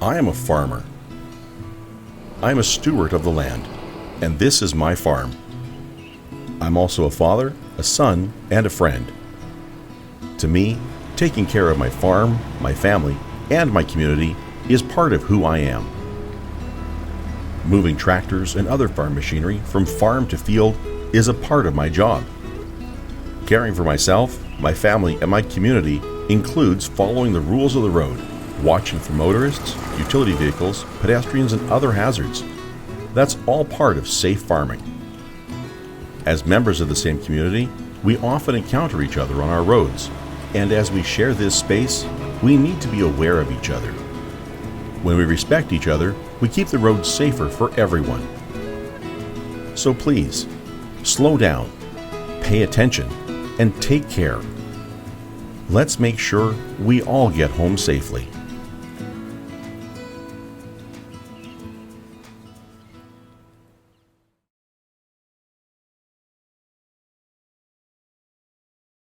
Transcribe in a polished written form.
I am a farmer. I am a steward of the land, and this is my farm. I'm also a father, a son, and a friend. To me, taking care of my farm, my family, and my community is part of who I am. Moving tractors and other farm machinery from farm to field is a part of my job. Caring for myself, my family, and my community includes following the rules of the road, watching for motorists, utility vehicles, pedestrians, and other hazards. That's all part of safe farming. As members of the same community, we often encounter each other on our roads, and as we share this space, we need to be aware of each other. When we respect each other, we keep the roads safer for everyone. So please, slow down, pay attention, and take care. Let's make sure we all get home safely.